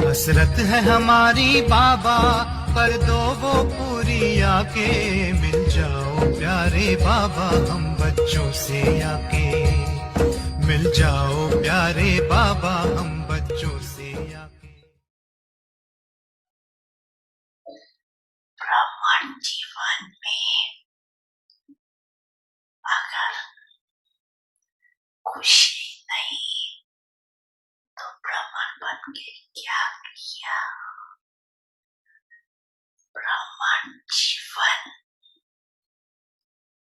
हसरत है हमारी बाबा, कर दो वो पूरी आके। मिल जाओ प्यारे बाबा हम बच्चों से आके। मिल जाओ प्यारे बाबा हम बच्चों से आके। ब्राह्मण जीवन में अगर खुशी नहीं तो ब्राह्मण बन के क्या किया। ब्राह्मण जीवन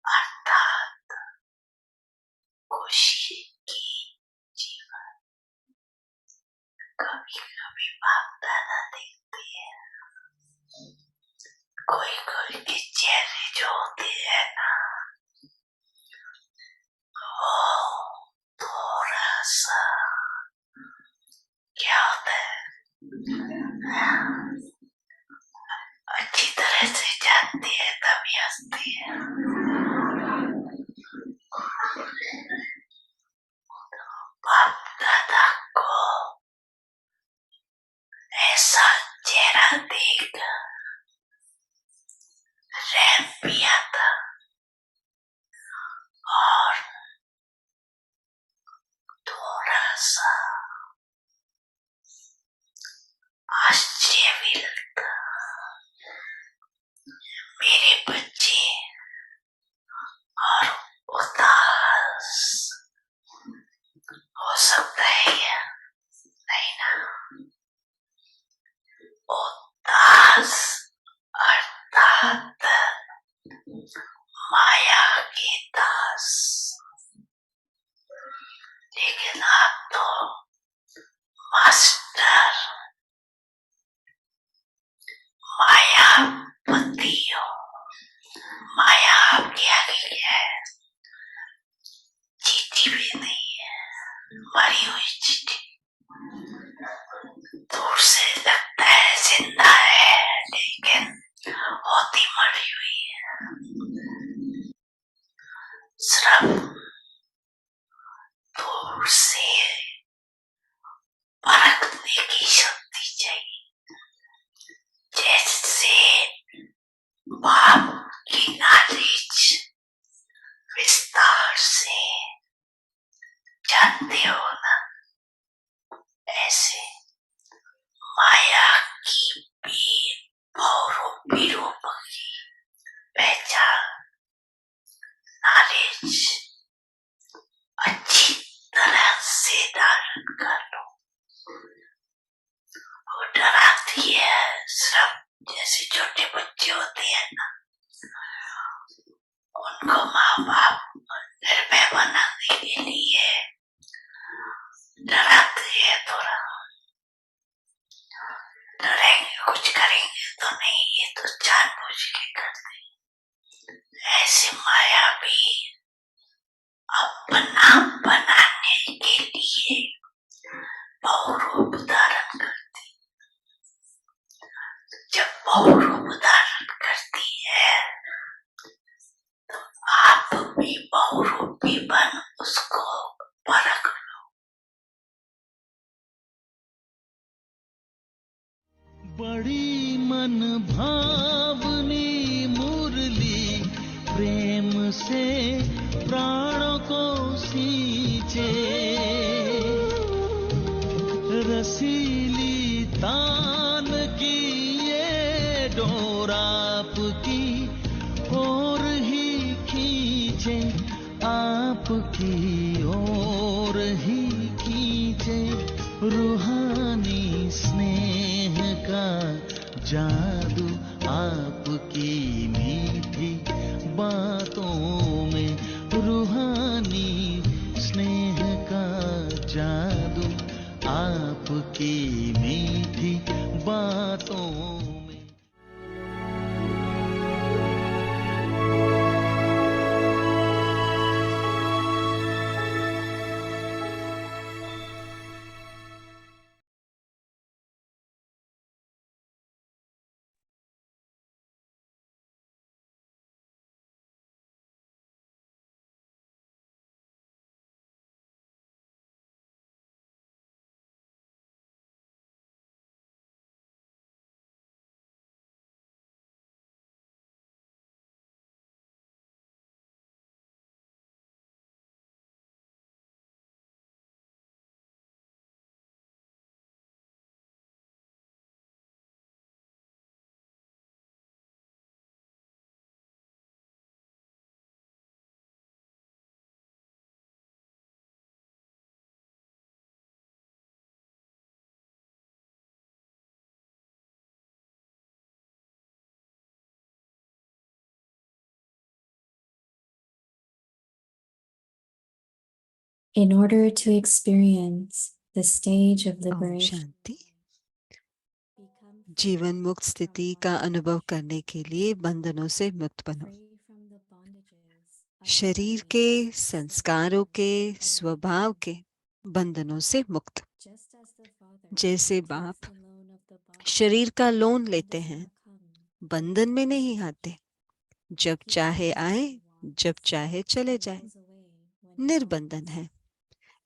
अर्थात खुशी की जीवन। कभी कभी बाप दादा देखते हैं, कोई कोई के चेहरे जो होते हैं ना, वो थोड़ा सा क्या होता है, अच्छी तरह से जानते हैं तभी हंसते हैं। बाप दादा को ऐसा चेहरा देख रहम भी आता और थोड़ा सा आश्चर्य भी लगता। मेरे बच्चे और उदास हो सकता है या नहीं ना। उदास अर्थात माया के दास। लेकिन आप तो मास्टर मायापति हो। माया आपके आगे क्या है, चीटी भी नहीं है, मरी हुई चीटी। दूर से लगता है जिंदा है लेकिन होती मरी हुई है। सिर्फ दूर से परखने की शक्ति चाहिए। जैसे बाप की नॉलेज विस्तार से जानते हो ना, ऐसे माया की भी बहुरूपी रूप की पहचान नॉलेज अच्छी तरह से धारण कर लो। वो डराती है सिर्फ, जैसे छोटे बच्चे होते हैं ना, उनको माँ बाप निर्भय बनाने के लिए डराते हैं थोड़ा। डरेंगे कुछ करेंगे तो नहीं, ये तो जानबूझ के करते। ऐसे माया भी अपना बनाने के लिए बहुरूप धारण करती। जब बहुरूप धारण करती है तो आप भी बहुरूपी बन उसको परख लो। बड़ी मन भावनी मुरली प्रेम से प्राणों को सींचे। रसीली तान की ये डोर आपकी ओर ही खींचे, आपकी ओर ही खींचे। रूहानी स्नेह का जादू आपकी मीठी बातों में। रूहानी स्नेह का जादू आपकी मीठी बातों में। In order to experience the stage of Om liberation, Shanti. become जीवन मुक्त स्थिति का अनुभव करने के लिए बंधनों से मुक्त बनो। free from the bondages of the शरीर body, के, the संस्कारों के, desires, and स्वभाव nature. के बंधनों से मुक्त। Just as the Father जैसे takes बाप the loan of the body, शरीर का लोन and लेते does हैं, not come बंधन में without नहीं charge. आते, जब He चाहे comes आए, when he wants जब चाहे चले and जाए, goes away when he निर्बंधन wants. है।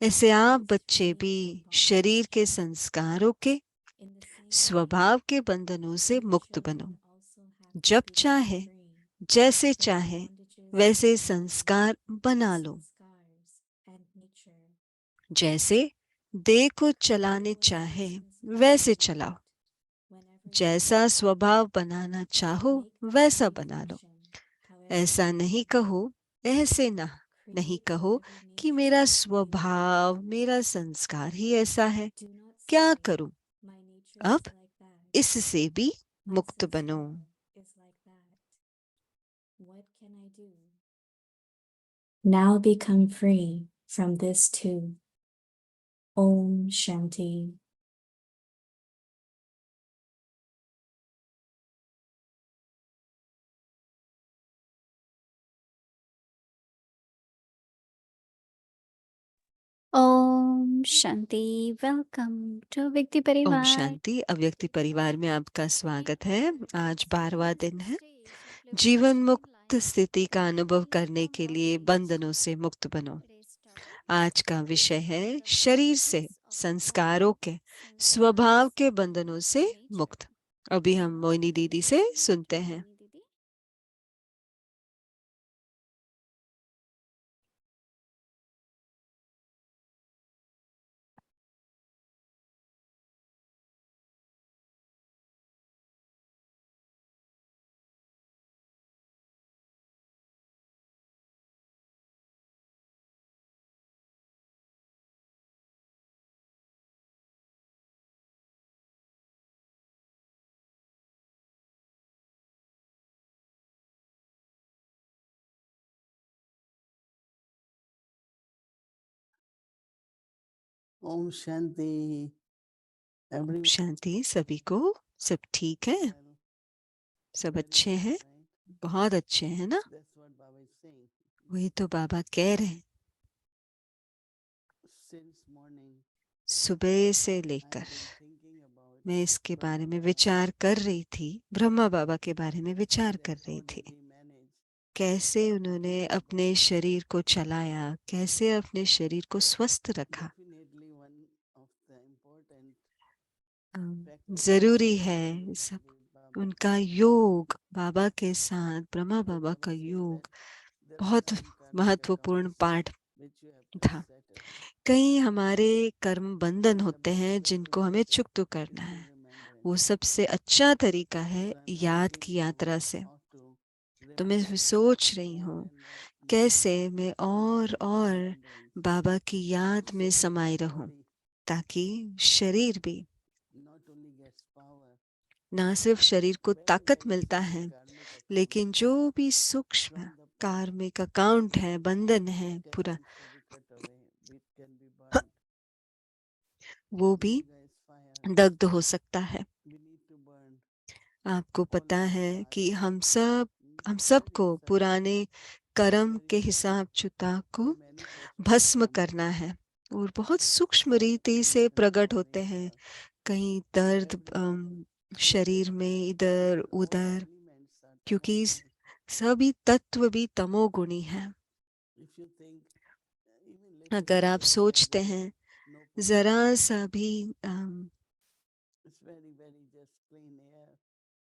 ऐसे In आप this बच्चे chain भी of bondage, शरीर के संस्कारों के, in the same स्वभाव way, के बंधनों से you मुक्त बनो। children also have to जब become चाहे, free जैसे from the चाहे bondages of वैसे the body, संस्कार बना the लो। संस्कार्स and nature. जैसे देह को Do चलाने what चाहे you sincerely वैसे want चलाओ, whenever you जैसा want. स्वभाव बनाना चाहो Make the वैसा बना लो। intention, however ऐसा you नहीं want. कहो, ऐसे ना नहीं Create कहो whatever कि nature मेरा is for you. स्वभाव, मेरा संस्कार ही ऐसा है, Do not क्या say, करूं। my nature अब is like that. इससे भी My मुक्त बनो। sanskar is like that. What can I do? Now become free from this too. Om Shanti. Om Shanti. Welcome to व्यक्ति ओम परिवार। शांति। अव्यक्ति परिवार में आपका स्वागत है। आज 12वां दिन है। जीवन मुक्त स्थिति का अनुभव करने के लिए बंधनों से मुक्त बनो। आज का विषय है शरीर से, संस्कारों के, स्वभाव के बंधनों से मुक्त। अभी हम मोहिनी दीदी से सुनते हैं। ओम शांति। ओम शांति सभी को। सब ठीक है, सब अच्छे हैं, बहुत अच्छे हैं ना। वही तो बाबा कह रहे हैं। सुबह से लेकर मैं इसके बारे में विचार कर रही थी, ब्रह्मा बाबा के बारे में विचार कर रही थी। कैसे उन्होंने अपने शरीर को चलाया, कैसे अपने शरीर को स्वस्थ रखा। जरूरी है सब उनका योग, बाबा के साथ ब्रह्मा बाबा का योग बहुत महत्वपूर्ण पाठ था। कई हमारे कर्म बंधन होते हैं जिनको हमें चुकता करना है। वो सबसे अच्छा तरीका है याद की यात्रा से। तो मैं सोच रही हूँ कैसे मैं और बाबा की याद में समाई रहूं, ताकि शरीर भी, ना सिर्फ शरीर को ताकत मिलता है, लेकिन जो भी सूक्ष्म कार्मिक अकाउंट है, बंधन है पूरा, वो भी दग्ध हो सकता है। आपको पता है कि हम सबको पुराने कर्म के हिसाब चुता को भस्म करना है, और बहुत सूक्ष्म रीति से प्रकट होते हैं। कहीं दर्द शरीर में इधर उधर, क्योंकि सभी तत्व भी तमोगुणी हैं। अगर आप सोचते हैं जरा सा भी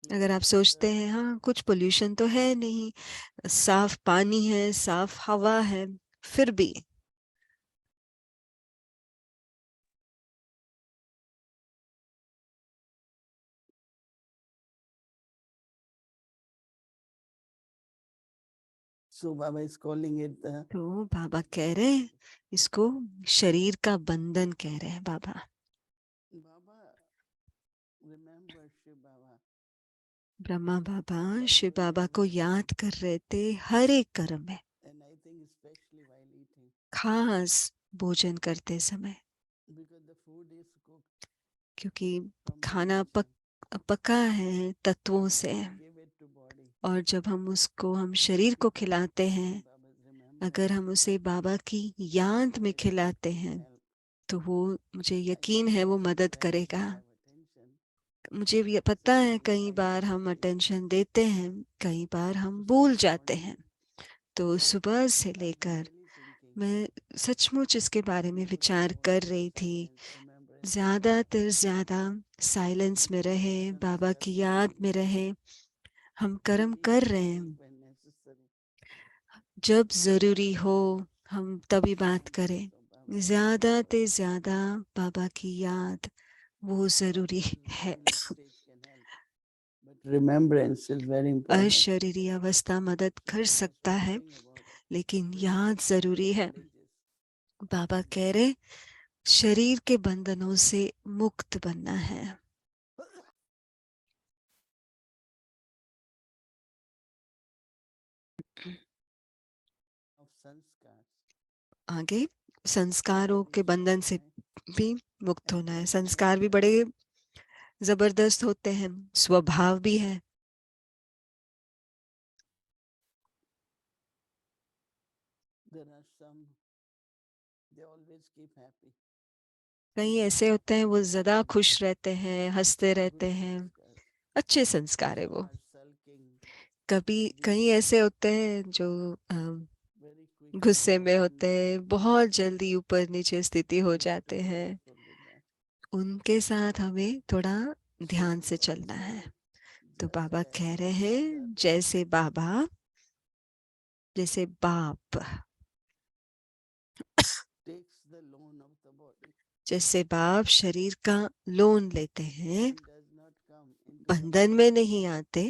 अगर आप सोचते हैं हाँ कुछ पोल्यूशन तो है नहीं, साफ पानी है, साफ हवा है, फिर भी So Baba is calling it the तो बाबा कह रहे हैं इसको शरीर का बंधन कह रहे हैं बाबा। Baba. Remember Shiv Baba. Brahma बाबा शिव बाबा को याद कर रहे थे हर एक कर्म में, And I think especially while eating. खास भोजन करते समय, because the food is cooked क्योंकि from खाना nutrition. पका है तत्वों से, Give it to body. और जब हम शरीर को खिलाते हैं, Baba's remembrance. अगर हम उसे बाबा की याद में खिलाते हैं, Help. तो वो, मुझे I यकीन know है, वो sometimes मदद we करेगा। have attention. मुझे भी पता है कई बार हम अटेंशन देते हैं, कई बार हम भूल जाते हैं। तो सुबह से I was लेकर really thinking. मैं सचमुच इसके बारे में विचार कर रही थी। Silence, remembrance. ज्यादातर ज्यादा साइलेंस में रहे, बाबा की याद में रहे। हम कर्म कर रहे हैं, When necessary. जब जरूरी हो हम तभी बात करें। ज्यादा ते ज्यादा बाबा की याद वो जरूरी है। Stage can help. But remembrance is very important. अशरीरी अवस्था मदद कर सकता है, Talking about लेकिन याद जरूरी है। bondages. बाबा कह रहे शरीर के बंधनों से मुक्त बनना है। Of sanskars. आगे संस्कारों के बंधन से भी मुक्त होना है। संस्कार भी बड़े जबरदस्त होते हैं, स्वभाव भी है। There are some, they always keep happy. कई ऐसे होते हैं वो ज्यादा खुश रहते हैं, हंसते रहते हैं, अच्छे संस्कार है वो। Are sulking कभी कई ऐसे होते हैं जो very quickly. गुस्से में होते हैं, बहुत जल्दी ऊपर नीचे स्थिति हो जाते हैं। Careful with that. उनके साथ हमें थोड़ा ध्यान से चलना है। तो बाबा कह रहे हैं जैसे बाबा, जैसे बाप, Takes the loan of the body. जैसे बाप शरीर का लोन लेते हैं, And does not come into the बंधन में नहीं आते,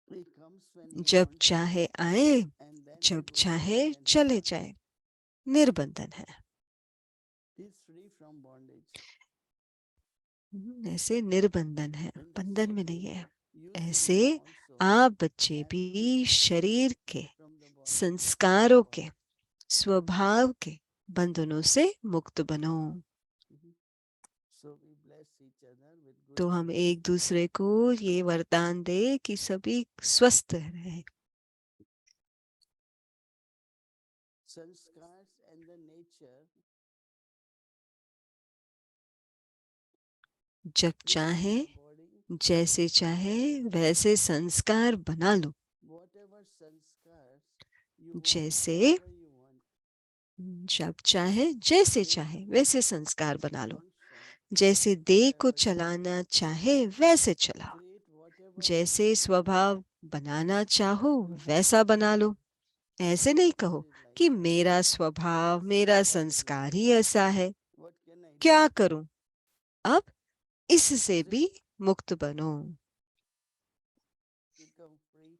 He comes when he जब wants चाहे आए, and then जब he goes चाहे when he चले wants. जाए, निर्बंधन है। He is free from bondage. ऐसे निर्बंधन है, In the बंधन same में way, नहीं है। you ऐसे children also आप बच्चे have भी free शरीर के, from the bondage. संस्कारों के, स्वभाव के बंधनों से मुक्त बनो। So we bless each other with good तो हम health. एक दूसरे को ये वरदान दे कि सभी स्वस्थ रहे। Sanskars and the nature. जब चाहे, The body, जैसे चाहे वैसे संस्कार बना लो। whatever sanskars you want, जैसे whatever you want. जब चाहे, जैसे चाहे वैसे संस्कार बना लो। जैसे देह को चलाना चाहे वैसे चलाओ। Create whatever जैसे स्वभाव बनाना चाहो वैसा बना लो। ऐसे नहीं कहो कि मेरा स्वभाव, मेरा संस्कार ही ऐसा है, what can I do? क्या करूं। अब इससे भी मुक्त बनो। Become free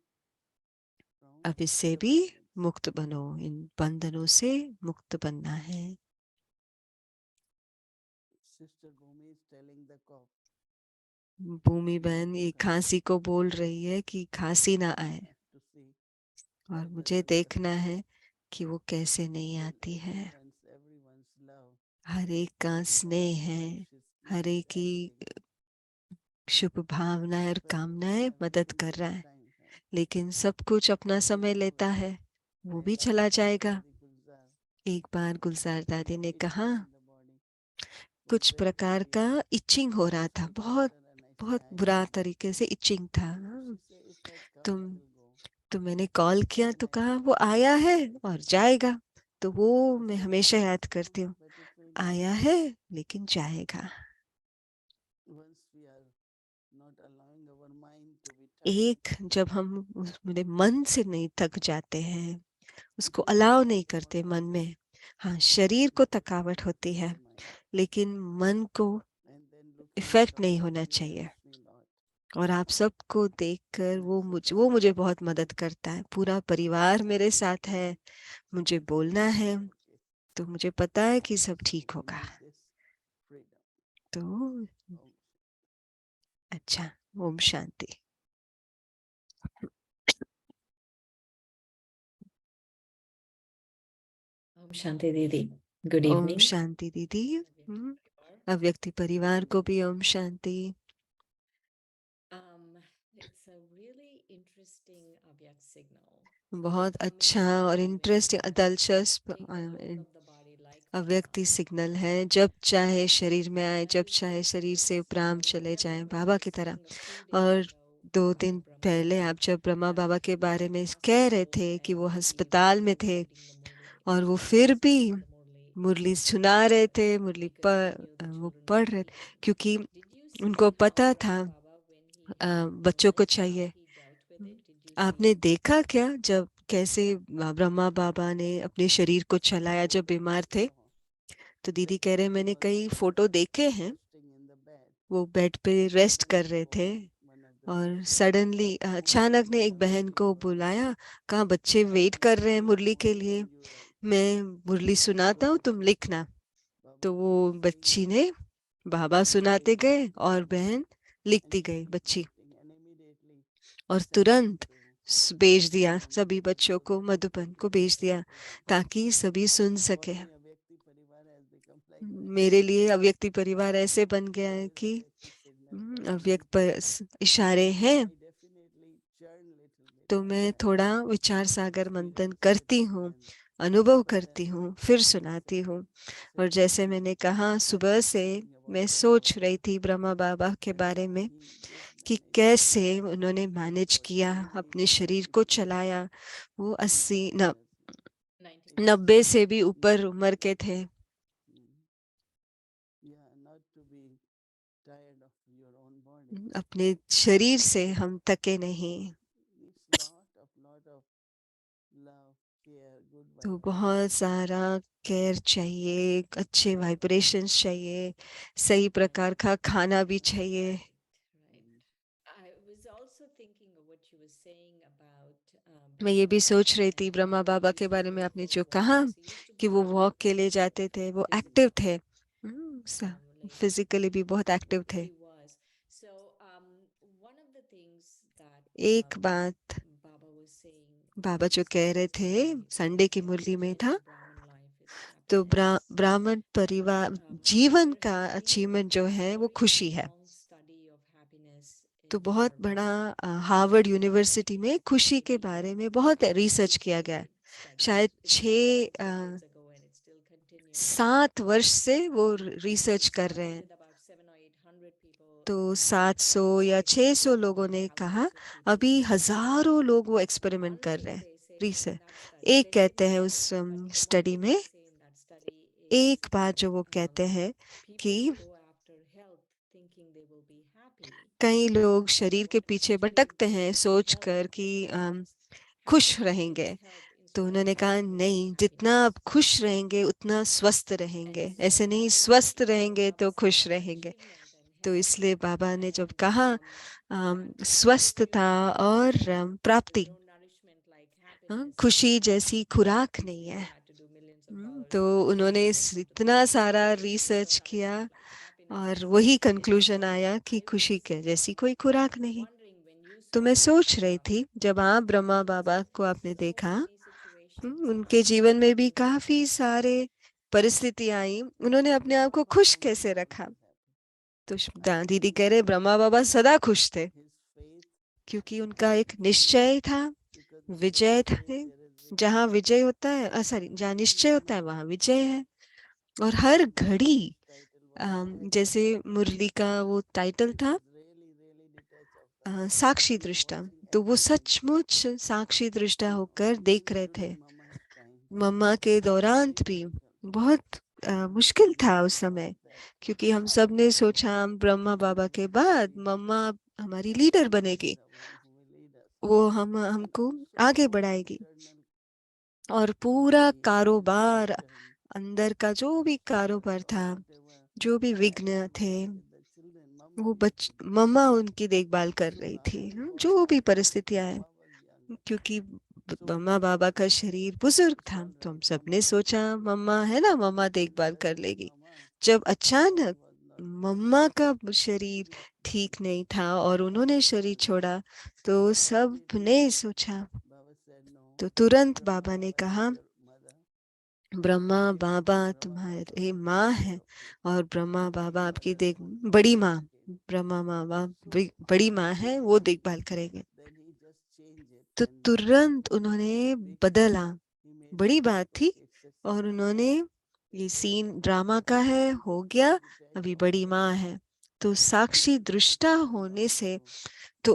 from अब इससे the भी bondage. मुक्त बनो, इन बंधनों से मुक्त बनना है। Sister Bhumi is telling the cough. भूमि बहन ये खांसी को बोल रही है कि खांसी ना आए, To see और मुझे देखना है कि वो कैसे नहीं आती है। everyone's love. हर एक का स्नेह है, हर एक की शुभ भावनाएं और कामनाएं मदद कर रहा है, लेकिन सब कुछ अपना समय लेता है, वो भी चला जाएगा। एक बार गुलजार दादी ने कहा कुछ प्रकार का इचिंग हो रहा था, बहुत बहुत बुरा तरीके से इचिंग था। तो मैंने कॉल किया तो कहा वो आया है और जाएगा। तो वो मैं हमेशा याद करती हूँ, आया है लेकिन जाएगा। एक जब हम मेरे मन से नहीं थक जाते हैं, उसको अलाउ नहीं करते मन में, हाँ शरीर को थकावट होती है, लेकिन मन को इफेक्ट नहीं होना चाहिए। और आप सबको देखकर वो मुझे बहुत मदद करता है। पूरा परिवार मेरे साथ है, मुझे बोलना है तो मुझे पता है कि सब ठीक होगा। तो अच्छा, ओम शांति। शांति दीदी, गुड ओम इवनिंग। शांति दीदी। अव्यक्ति परिवार को भी Om Shanti. It's a really interesting Avyak signal. बहुत अच्छा और इंटरेस्टिंग दिलचस्प Take hold of the body like अव्यक्ति सिग्नल है। जब चाहे शरीर में आए, जब चाहे शरीर से उपराम चले जाएं बाबा की तरह। और 2 दिन पहले आप जब ब्रह्मा बाबा के बारे में कह रहे थे कि वो अस्पताल में थे और वो फिर भी मुरली सुना रहे थे, वो पढ़ रहे थे, क्योंकि उनको पता था बच्चों को चाहिए। आपने देखा क्या जब कैसे ब्रह्मा बाबा ने अपने शरीर को चलाया जब बीमार थे? तो दीदी कह रहे मैंने कई फोटो देखे हैं। वो बेड पे रेस्ट कर रहे थे और सडनली अचानक ने एक बहन को बुलाया, कहा बच्चे वेट कर रहे हैं मुरली के लिए, मैं मुरली सुनाता हूँ, तुम लिखना। तो वो बच्ची ने बाबा सुनाते गए और बहन लिखती गई बच्ची, और तुरंत भेज दिया सभी बच्चों को, मधुबन को भेज दिया ताकि सभी सुन सके। मेरे लिए अव्यक्ति परिवार ऐसे बन गया है कि अव्यक्त पर इशारे हैं तो मैं थोड़ा विचार सागर मंथन करती हूँ, अनुभव करती हूँ, फिर सुनाती हूँ। और जैसे मैंने कहा, सुबह से मैं सोच रही थी ब्रह्मा बाबा के बारे में कि कैसे उन्होंने मैनेज किया, अपने शरीर को चलाया। वो 90 से भी ऊपर उम्र के थे। अपने शरीर से हम थके नहीं। तो बहुत सारा केयर चाहिए, अच्छे वाइब्रेशंस चाहिए, सही प्रकार का खाना भी चाहिए। मैं ये भी सोच रही थी ब्रह्मा बाबा के बारे में, आपने जो कहा कि वो वॉक के लिए जाते थे, वो एक्टिव थे, फिजिकली भी बहुत एक्टिव थे। एक बात बाबा जो कह रहे थे, संडे की मुरली में था, तो ब्राह्मण परिवार जीवन का अचीवमेंट जो है वो खुशी है। तो बहुत बड़ा हार्वर्ड यूनिवर्सिटी में खुशी के बारे में बहुत रिसर्च किया गया है। शायद 7 वर्ष से वो रिसर्च कर रहे हैं। तो 700 या 600 लोगों ने कहा, अभी हजारों लोग वो एक्सपेरिमेंट कर रहे हैं, रिसर्च। एक कहते हैं उस स्टडी में, एक बात जो वो कहते हैं कि कई लोग शरीर के पीछे भटकते हैं सोचकर कि खुश रहेंगे। तो उन्होंने कहा नहीं, जितना आप खुश रहेंगे उतना स्वस्थ रहेंगे, ऐसे नहीं स्वस्थ रहेंगे तो खुश रहेंगे। तो इसलिए बाबा ने जब कहा स्वस्थता और प्राप्ति, खुशी जैसी खुराक नहीं है। तो उन्होंने इतना सारा रिसर्च किया और वही कंक्लूजन आया कि खुशी के जैसी कोई खुराक नहीं। तो मैं सोच रही थी, जब आप ब्रह्मा बाबा को आपने देखा, उनके जीवन में भी काफी सारे परिस्थिति आई, उन्होंने अपने आप को खुश कैसे रखा? तो दीदी कह रहे ब्रह्मा बाबा सदा खुश थे, क्योंकि उनका एक निश्चय था, विजय था। जहाँ विजय होता है, सॉरी, जहाँ निश्चय होता है वहां विजय है। और हर घड़ी जैसे मुरली का वो टाइटल था साक्षी दृष्टा, तो वो सचमुच साक्षी दृष्टा होकर देख रहे थे। मम्मा के दौरान भी बहुत मुश्किल था उस समय, क्योंकि हम सब ने सोचा ब्रह्मा बाबा के बाद मम्मा हमारी लीडर बनेगी, वो हमको आगे बढ़ाएगी। और पूरा कारोबार, अंदर का जो भी कारोबार था, जो भी विघ्न थे, वो मम्मा उनकी देखभाल कर रही थी, जो भी परिस्थितियां आए। क्योंकि मम्मा बाबा का शरीर बुजुर्ग था, तो हम सबने सोचा मम्मा है ना, मम्मा देखभाल कर लेगी। जब अचानक मम्मा का शरीर ठीक नहीं था और उन्होंने शरीर छोड़ा, तो सब ने सोचा, तो तुरंत बाबा ने कहा ब्रह्मा बाबा तुम्हारे माँ है और ब्रह्मा बाबा आपकी देख बड़ी माँ, ब्रह्मा बाबा बड़ी माँ है, वो देखभाल करेंगे। तो तुरंत उन्होंने बदला, बड़ी बात थी, और उन्होंने ये सीन ड्रामा का है, हो गया, अभी बड़ी माँ है। तो साक्षी दृष्टा होने से तो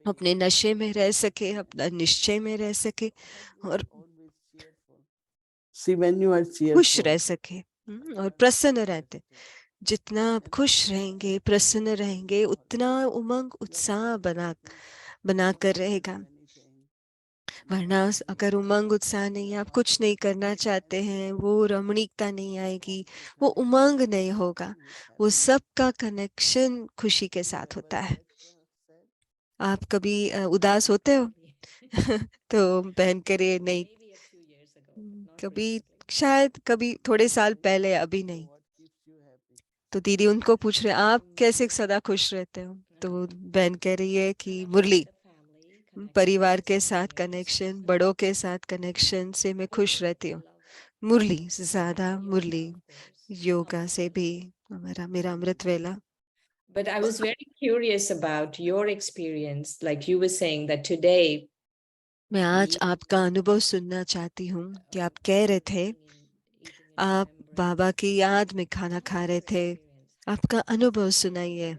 अपने नशे में रह सके, अपना निश्चय में रह सके और See, when you are खुश cheerful, रह सके, और प्रसन्न रहते। जितना आप खुश रहेंगे, प्रसन्न रहेंगे, उतना उमंग उत्साह बना कर रहेगा। वरना अगर उमंग उत्साह नहीं, आप कुछ नहीं करना चाहते हैं, वो रमणीकता नहीं आएगी, वो उमंग नहीं होगा, वो सबका कनेक्शन खुशी के साथ होता है। आप कभी उदास होते हो? तो बहन करे नहीं, कभी, शायद कभी थोड़े साल पहले, अभी नहीं। तो दीदी उनको पूछ रहे आप कैसे सदा खुश रहते हो? तो बहन कह रही है कि मुरली, परिवार के साथ कनेक्शन, बड़ों के साथ कनेक्शन से मैं खुश रहती हूँ। मुरली ज्यादा, मुरली योगा से भी मेरा मेरा अमृत वेला। But I was very curious about your experience. Like you were saying that today, मैं आज आपका अनुभव सुनना चाहती हूँ कि आप कह रहे थे आप बाबा की याद में खाना खा रहे थे, आपका अनुभव सुनाइए।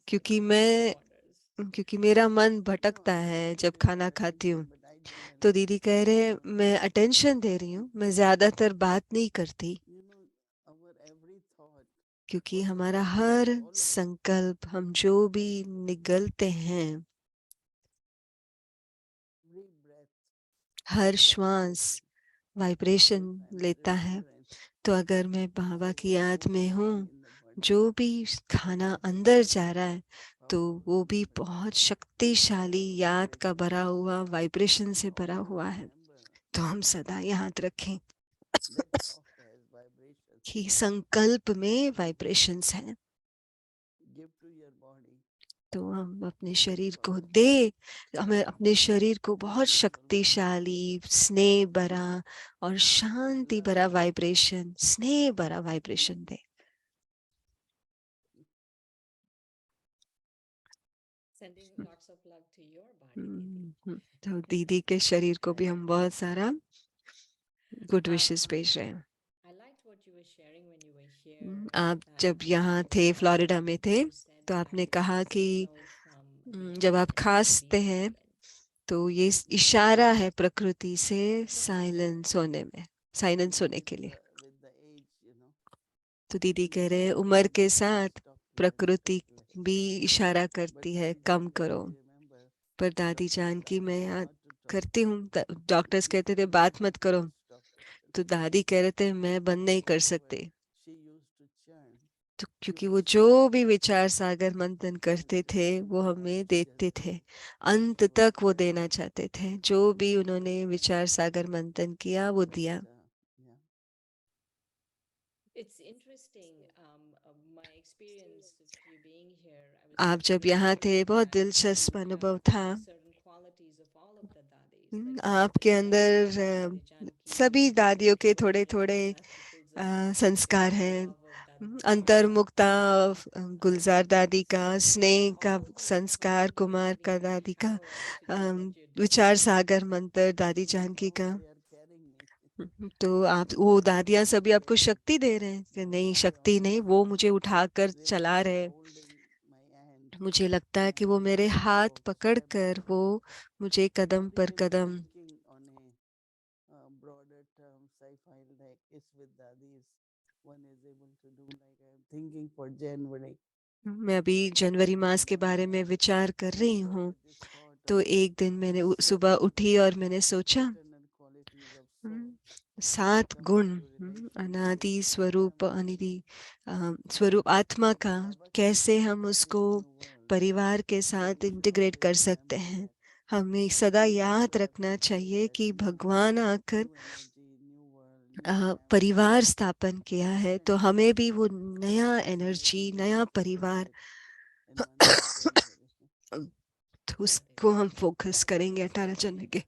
क्योंकि मेरा मन भटकता है जब खाना खाती हूँ। तो दीदी कह रहे मैं अटेंशन दे रही हूँ, मैं ज्यादातर बात नहीं करती, क्योंकि हमारा हर संकल्प, हम जो भी निगलते हैं, हर श्वास वाइब्रेशन लेता है। तो अगर मैं बाबा की याद में हूँ, जो भी खाना अंदर जा रहा है, तो वो भी बहुत शक्तिशाली याद का भरा हुआ, वाइब्रेशन से भरा हुआ है। तो हम सदा याद रखें कि संकल्प में वाइब्रेशंस हैं। तो हम अपने शरीर को हमें अपने शरीर को बहुत शक्तिशाली, स्नेह भरा और शांति भरा वाइब्रेशन, स्नेह भरा वाइब्रेशन दे। तो दीदी के शरीर को भी हम बहुत सारा गुड विशेस भेज रहे हैं। आप जब यहाँ थे, फ्लोरिडा में थे, तो आपने कहा कि जब आप खांसते हैं तो ये इशारा है प्रकृति से साइलेंस होने में, साइलेंस होने के लिए। तो दीदी कह रहे हैं उम्र के साथ प्रकृति भी इशारा करती है, कम करो। पर दादी जान की मैं याद करती हूँ, डॉक्टर्स कहते थे बात मत करो, तो दादी कह रहे थे मैं बंद नहीं कर सकते। तो क्योंकि वो जो भी विचार सागर मंथन करते थे वो हमें देते थे, अंत तक वो देना चाहते थे। जो भी उन्होंने विचार सागर मंथन किया वो दिया। आप जब यहाँ थे, बहुत दिलचस्प अनुभव था। आपके अंदर सभी दादियों के थोड़े थोड़े संस्कार हैं। अंतर्मुक्ता गुलजार दादी का, स्नेह का संस्कार कुमार का दादी का, विचार सागर मंत्र दादी जानकी का। तो आप वो दादियां सभी आपको शक्ति दे रहे हैं कि नहीं, शक्ति नहीं, वो मुझे उठाकर चला रहे। मुझे लगता है कि वो मेरे हाथ पकड़कर वो मुझे कदम पर कदम, मैं अभी जनवरी मास के बारे में विचार कर रही हूँ। तो एक दिन मैंने सुबह उठी और मैंने सोचा 7 गुण, अनादि स्वरूप, अनिधि स्वरूप आत्मा का, कैसे हम उसको परिवार के साथ इंटीग्रेट कर सकते हैं। हमें सदा याद रखना चाहिए कि भगवान आकर परिवार स्थापन किया है, तो हमें भी वो नया एनर्जी, नया परिवार तो उसको हम फोकस करेंगे 18 जनवरी के।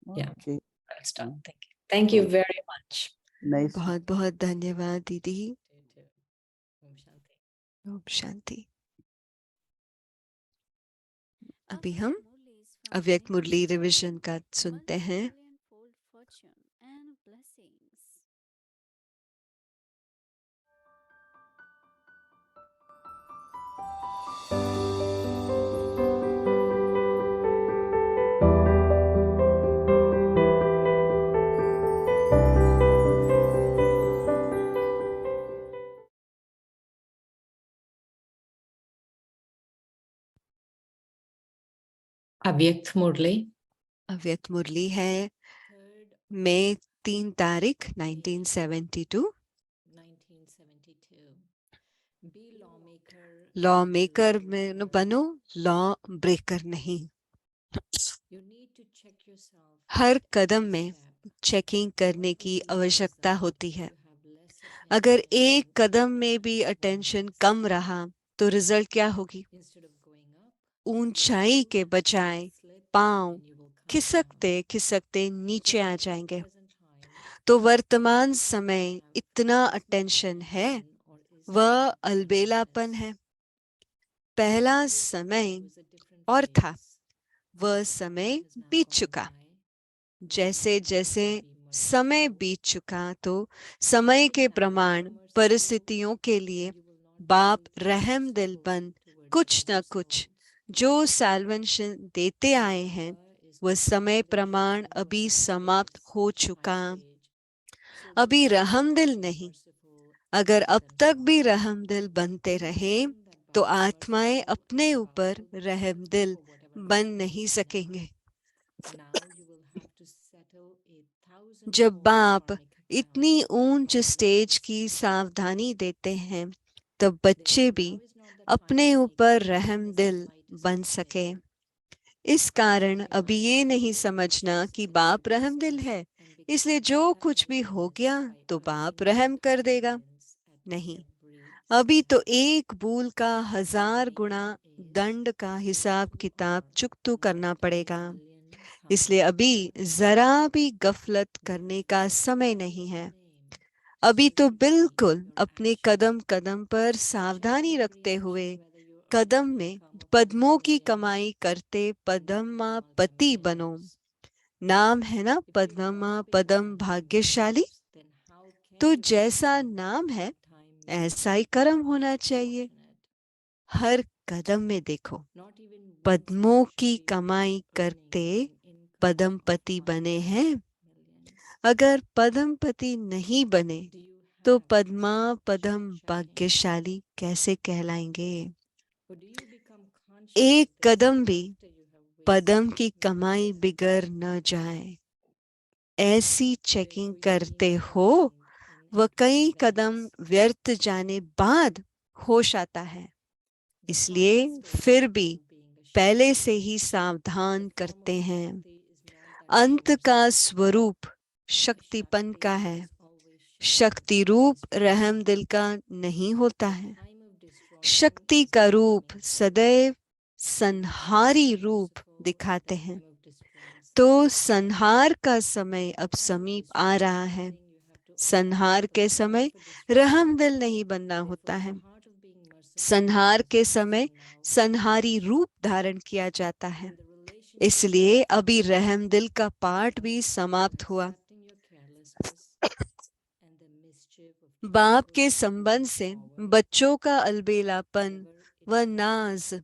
Yeah. Okay. I'll start. Thank you very much. Nice. बहुत बहुत धन्यवाद दीदी। Om Shanti. ओम शांति। अभी हम अव्यक्त मुरली रिविजन का सुनते हैं। Avyakt Murli. अव्यक्त मुरली है मई 3 तारीख 1972। लॉ मेकर में न बनो, लॉ ब्रेकर नहीं। हर कदम में चेकिंग करने की आवश्यकता होती है। अगर एक कदम में भी अटेंशन कम रहा तो रिजल्ट क्या होगी? ऊंचाई के बजाय पांव खिसकते खिसकते नीचे आ जाएंगे। तो वर्तमान समय इतना अटेंशन है, वह अलबेलापन है। पहला समय और था, वह समय बीत चुका। जैसे जैसे समय बीत चुका तो समय के प्रमाण परिस्थितियों के लिए बाप रहम दिल बन कुछ न कुछ जो साल्वेशन देते आए हैं, वह समय प्रमाण अभी समाप्त हो चुका। अभी रहम दिल नहीं। अगर अब तक भी रहम दिल बनते रहे तो आत्माएं अपने ऊपर रहम दिल बन नहीं सकेंगे। जब बाप इतनी ऊंच स्टेज की सावधानी देते हैं, तब बच्चे भी अपने ऊपर रहम दिल बन सके। इस कारण अभी ये नहीं समझना कि बाप रहम दिल है, इसलिए जो कुछ भी हो गया तो बाप रहम कर देगा। नहीं, अभी तो एक भूल का 1000 गुना दंड का हिसाब किताब चुकतू करना पड़ेगा। इसलिए अभी जरा भी गफलत करने का समय नहीं है। अभी तो बिल्कुल अपने कदम कदम पर सावधानी रखते हुए कदम में पद्मों की कमाई करते पद्मापति बनो। नाम है ना पद्मा पदम भाग्यशाली। तो जैसा नाम है ऐसा ही कर्म होना चाहिए। हर कदम में देखो, पद्मों की कमाई करते पद्मपति बने हैं। अगर पद्मपति नहीं बने तो पद्मा पद्म भाग्यशाली कैसे कहलाएंगे? एक कदम भी पद्म की कमाई बिगड़ न जाए, ऐसी चेकिंग करते हो। वह कई कदम व्यर्थ जाने बाद होश आता है। इसलिए फिर भी पहले से ही सावधान करते हैं। अंत का स्वरूप शक्तिपन का है। शक्ति रूप रहम दिल का नहीं होता है। शक्ति का रूप सदैव संहारी रूप दिखाते हैं। तो संहार का समय अब समीप आ रहा है। संहार के समय रहम दिल नहीं बनना होता है। संहार के समय संहारी रूप धारण किया जाता है। इसलिए अभी रहम दिल का पाठ भी समाप्त हुआ। बाप के संबंध से बच्चों का अलबेलापन व नाज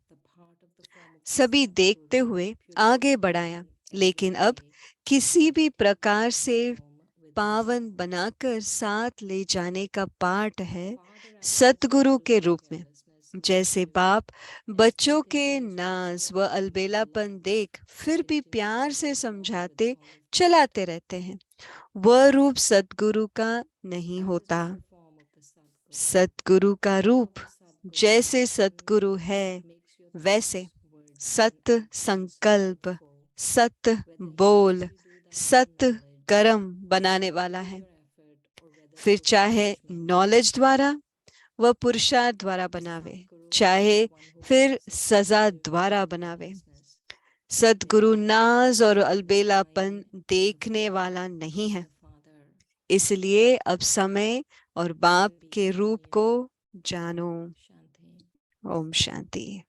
सभी देखते हुए आगे बढ़ाया, लेकिन अब किसी भी प्रकार से पावन बनाकर साथ ले जाने का पाठ है सतगुरु के रूप में। जैसे बाप बच्चों के नाज व अलबेलापन देख फिर भी प्यार से समझाते चलाते रहते हैं, वह रूप सतगुरु का नहीं होता। सतगुरु का रूप जैसे सतगुरु है वैसे सत संकल्प, सत बोल, सत कर्म बनाने वाला है। फिर चाहे नॉलेज द्वारा व पुरुषार्थ द्वारा बनावे, चाहे फिर सजा द्वारा बनावे। सदगुरु नाज और अलबेलापन देखने वाला नहीं है, इसलिए अब समय और बाप के रूप को जानो। ओम शांति।